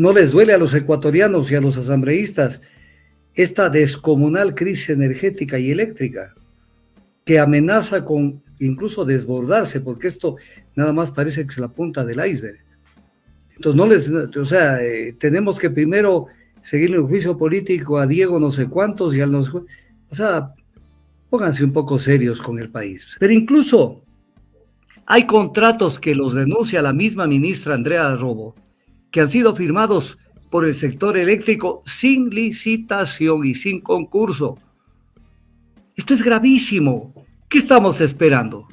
No les duele a los ecuatorianos y a los asambleístas esta descomunal crisis energética y eléctrica que amenaza con incluso desbordarse, porque esto nada más parece que es la punta del iceberg. Entonces, tenemos que primero seguirle un juicio político a Diego no sé cuántos y al no sé cuántos. O sea, pónganse un poco serios con el país. Pero incluso hay contratos que los denuncia la misma ministra Andrea Robo, que han sido firmados por el sector eléctrico sin licitación y sin concurso. Esto es gravísimo. ¿Qué estamos esperando?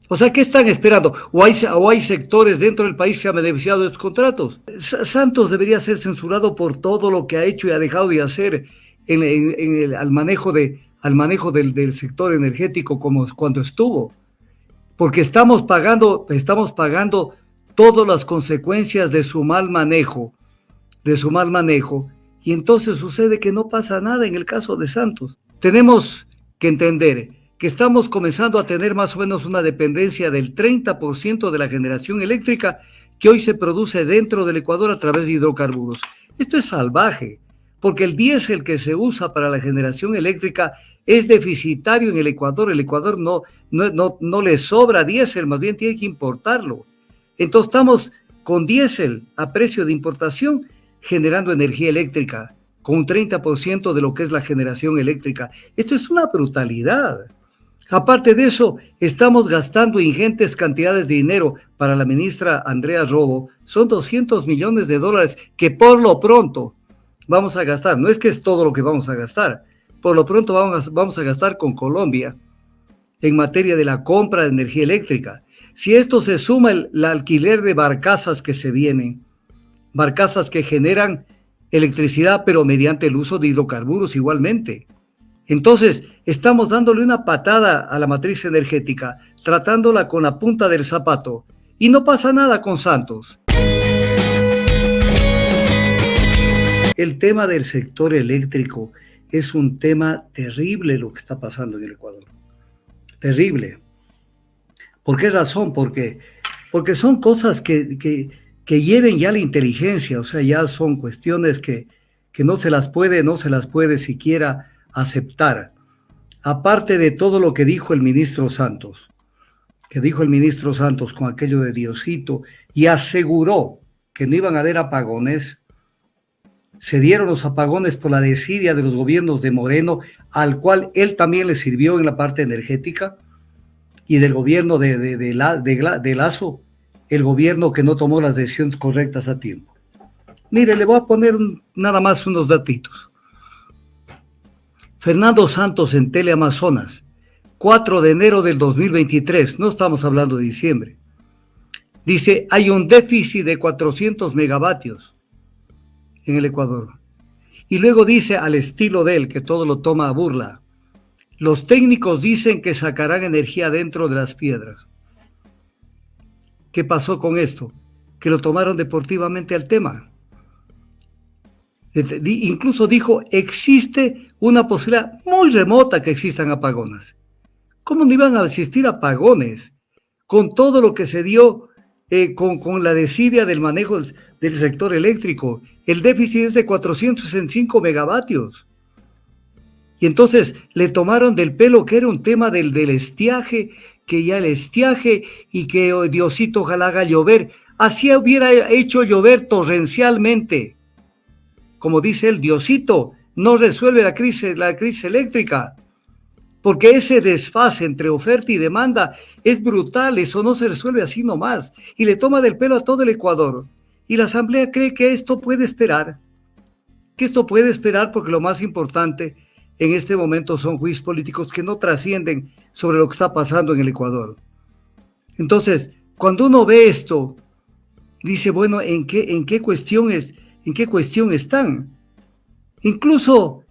O sea, ¿qué están esperando? ¿O hay sectores dentro del país que se han beneficiado de estos contratos? Santos debería ser censurado por todo lo que ha hecho y ha dejado de hacer al manejo del sector energético como cuando estuvo. Porque estamos pagando todas las consecuencias de su mal manejo, y entonces sucede que no pasa nada en el caso de Santos. Tenemos que entender que estamos comenzando a tener más o menos una dependencia del 30% de la generación eléctrica que hoy se produce dentro del Ecuador a través de hidrocarburos. Esto es salvaje, porque el diésel que se usa para la generación eléctrica es deficitario en el Ecuador. El Ecuador no le sobra diésel, más bien tiene que importarlo. Entonces estamos con diésel a precio de importación generando energía eléctrica con un 30% de lo que es la generación eléctrica. Esto es una brutalidad. Aparte de eso, estamos gastando ingentes cantidades de dinero para la ministra Andrea Robo. Son $200 millones que por lo pronto vamos a gastar. No es que es todo lo que vamos a gastar. Por lo pronto vamos a gastar con Colombia en materia de la compra de energía eléctrica. Si esto se suma el alquiler de barcazas que se vienen, barcazas que generan electricidad, pero mediante el uso de hidrocarburos igualmente. Entonces, estamos dándole una patada a la matriz energética, tratándola con la punta del zapato, y no pasa nada con Santos. El tema del sector eléctrico es un tema terrible lo que está pasando en el Ecuador. Terrible. ¿Por qué razón? Porque son cosas que hieren ya la inteligencia, o sea, ya son cuestiones que no se las puede siquiera aceptar. Aparte de todo lo que dijo el ministro Santos, con aquello de Diosito, y aseguró que no iban a haber apagones. Se dieron los apagones por la desidia de los gobiernos de Moreno, al cual él también le sirvió en la parte energética, y del gobierno de Lazo, el gobierno que no tomó las decisiones correctas a tiempo. Mire, le voy a poner nada más unos datitos. Fernando Santos en Teleamazonas, 4 de enero del 2023, no estamos hablando de diciembre. Dice, hay un déficit de 400 megavatios en el Ecuador. Y luego dice, al estilo de él, que todo lo toma a burla, los técnicos dicen que sacarán energía dentro de las piedras. ¿Qué pasó con esto? Que lo tomaron deportivamente al tema. Incluso dijo, existe una posibilidad muy remota que existan apagones. ¿Cómo no iban a existir apagones? Con todo lo que se dio con la desidia del manejo del sector eléctrico. El déficit es de 465 megavatios. Y entonces le tomaron del pelo que era un tema del estiaje, que ya el estiaje y que Diosito ojalá haga llover. Así hubiera hecho llover torrencialmente. Como dice el Diosito, no resuelve la crisis eléctrica, porque ese desfase entre oferta y demanda es brutal, eso no se resuelve así nomás, y le toma del pelo a todo el Ecuador. Y la Asamblea cree que esto puede esperar, porque lo más importante en este momento son juicios políticos que no trascienden sobre lo que está pasando en el Ecuador. Entonces, cuando uno ve esto, dice, bueno, ¿en qué cuestión están? Incluso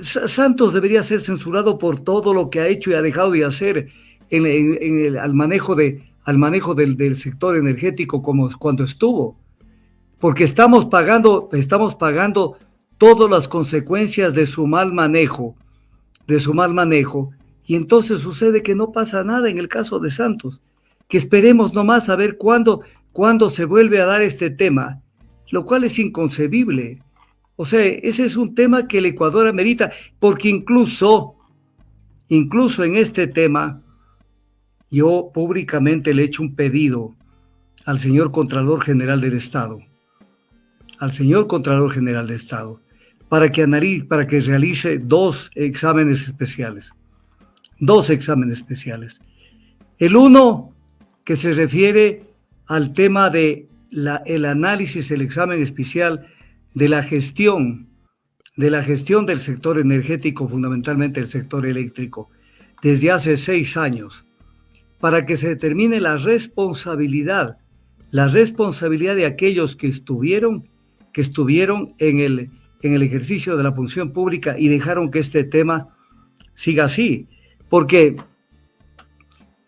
Santos debería ser censurado por todo lo que ha hecho y ha dejado de hacer al manejo del sector energético como cuando estuvo, porque estamos pagando todas las consecuencias de su mal manejo, y entonces sucede que no pasa nada en el caso de Santos, que esperemos nomás a ver cuándo se vuelve a dar este tema, lo cual es inconcebible. O sea, ese es un tema que el Ecuador amerita, porque incluso en este tema, yo públicamente le he hecho un pedido al señor Contralor General del Estado, para que realice dos exámenes especiales. El uno, que se refiere al tema de el análisis, el examen especial de la gestión del sector energético, fundamentalmente el sector eléctrico, desde hace 6 años, para que se determine la responsabilidad de aquellos que estuvieron en el ejercicio de la función pública y dejaron que este tema siga así, porque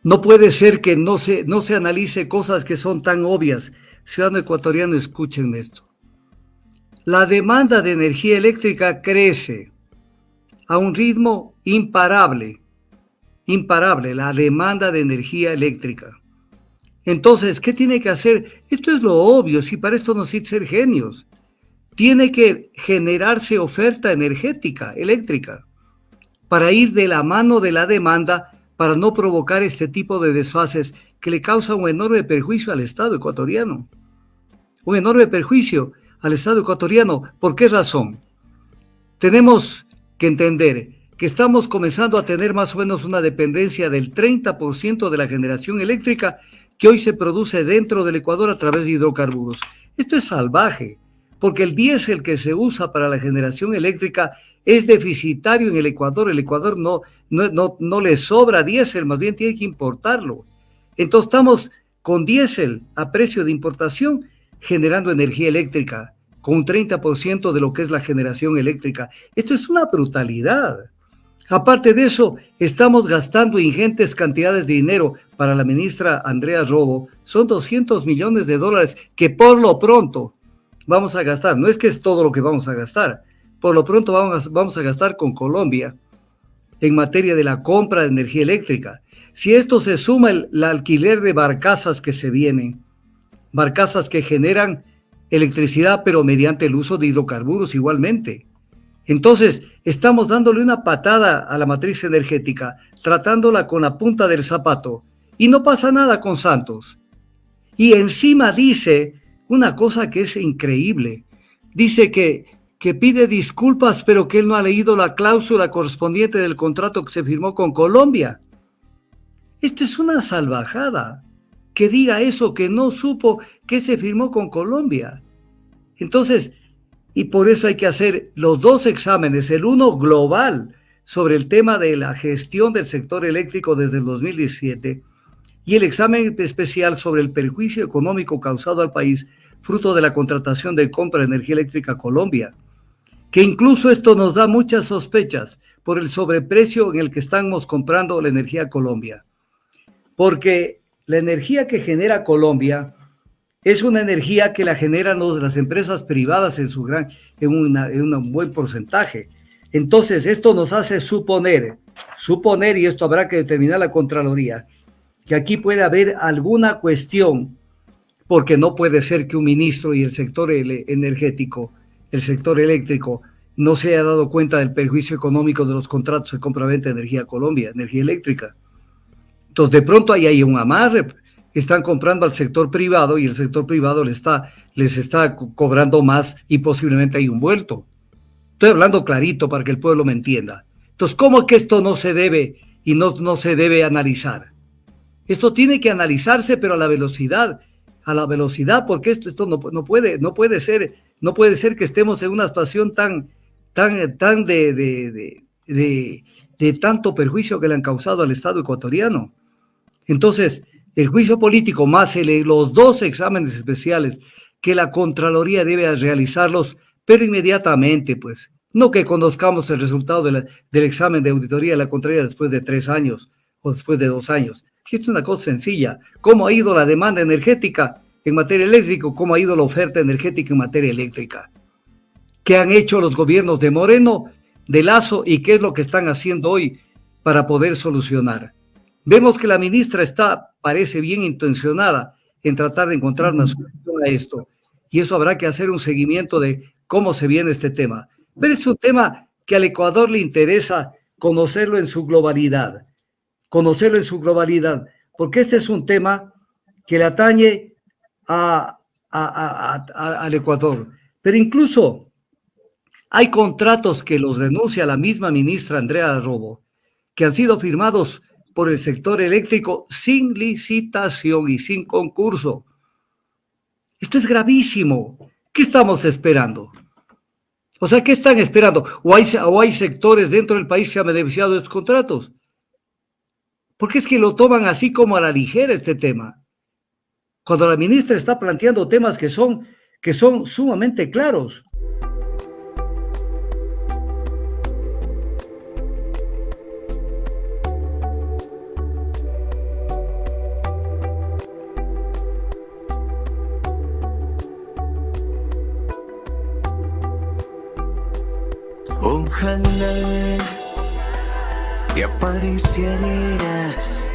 no puede ser que no se analice cosas que son tan obvias. Ciudadano ecuatoriano, escuchen esto. La demanda de energía eléctrica crece a un ritmo imparable, la demanda de energía eléctrica. Entonces, ¿qué tiene que hacer? Esto es lo obvio, si para esto no sirve ser genios. Tiene que generarse oferta energética, eléctrica, para ir de la mano de la demanda, para no provocar este tipo de desfases que le causa un enorme perjuicio al Estado ecuatoriano. Un enorme perjuicio al Estado ecuatoriano. ¿Por qué razón? Tenemos que entender que estamos comenzando a tener más o menos una dependencia del 30% de la generación eléctrica que hoy se produce dentro del Ecuador a través de hidrocarburos. Esto es salvaje, porque el diésel que se usa para la generación eléctrica es deficitario en el Ecuador. El Ecuador no le sobra diésel, más bien tiene que importarlo. Entonces estamos con diésel a precio de importación generando energía eléctrica con un 30% de lo que es la generación eléctrica. Esto es una brutalidad. Aparte de eso, estamos gastando ingentes cantidades de dinero. Para la ministra Andrea Robo, son 200 millones de dólares que por lo pronto vamos a gastar. No es que es todo lo que vamos a gastar. Por lo pronto vamos a gastar con Colombia en materia de la compra de energía eléctrica. Si esto se suma el alquiler de barcazas que se vienen, barcazas que generan electricidad, pero mediante el uso de hidrocarburos igualmente. Entonces, estamos dándole una patada a la matriz energética, tratándola con la punta del zapato, y no pasa nada con Santos. Y encima dice una cosa que es increíble. Dice que pide disculpas, pero que él no ha leído la cláusula correspondiente del contrato que se firmó con Colombia. Esto es una salvajada. Que diga eso, que no supo que se firmó con Colombia. Entonces, y por eso hay que hacer los dos exámenes, el uno global sobre el tema de la gestión del sector eléctrico desde el 2017 y el examen especial sobre el perjuicio económico causado al país fruto de la contratación de compra de energía eléctrica a Colombia, que incluso esto nos da muchas sospechas por el sobreprecio en el que estamos comprando la energía a Colombia, porque la energía que genera Colombia es una energía que la generan las empresas privadas en un buen porcentaje. Entonces, esto nos hace suponer, y esto habrá que determinar la Contraloría, que aquí puede haber alguna cuestión, porque no puede ser que un ministro y el sector energético, el sector eléctrico, no se haya dado cuenta del perjuicio económico de los contratos de compra-venta de energía a Colombia, energía eléctrica. Entonces, de pronto ahí hay un amarre. Están comprando al sector privado y el sector privado les está cobrando más y posiblemente hay un vuelto. Estoy hablando clarito para que el pueblo me entienda. Entonces, ¿cómo es que esto no se debe y no se debe analizar? Esto tiene que analizarse, pero a la velocidad, porque esto no puede ser que estemos en una situación tan de tanto perjuicio que le han causado al Estado ecuatoriano. Entonces, el juicio político más los dos exámenes especiales que la Contraloría debe realizarlos, pero inmediatamente, pues, no que conozcamos el resultado del examen de auditoría de la Contraloría después de 3 años o después de 2 años. Esto es una cosa sencilla. ¿Cómo ha ido la demanda energética en materia eléctrica? ¿Cómo ha ido la oferta energética en materia eléctrica? ¿Qué han hecho los gobiernos de Moreno, de Lazo y qué es lo que están haciendo hoy para poder solucionar? Vemos que la ministra parece bien intencionada en tratar de encontrar una solución a esto. y eso habrá que hacer un seguimiento de cómo se viene este tema. Pero es un tema que al Ecuador le interesa conocerlo en su globalidad, porque este es un tema que le atañe al Ecuador. Pero incluso hay contratos que los denuncia la misma ministra Andrea Robo, que han sido firmados por el sector eléctrico sin licitación y sin concurso. Esto es gravísimo. ¿Qué estamos esperando? O sea, ¿qué están esperando? ¿O hay sectores dentro del país que se han beneficiado de estos contratos? Porque es que lo toman así como a la ligera este tema. Cuando la ministra está planteando temas que son sumamente claros. Ojalá que aparecieras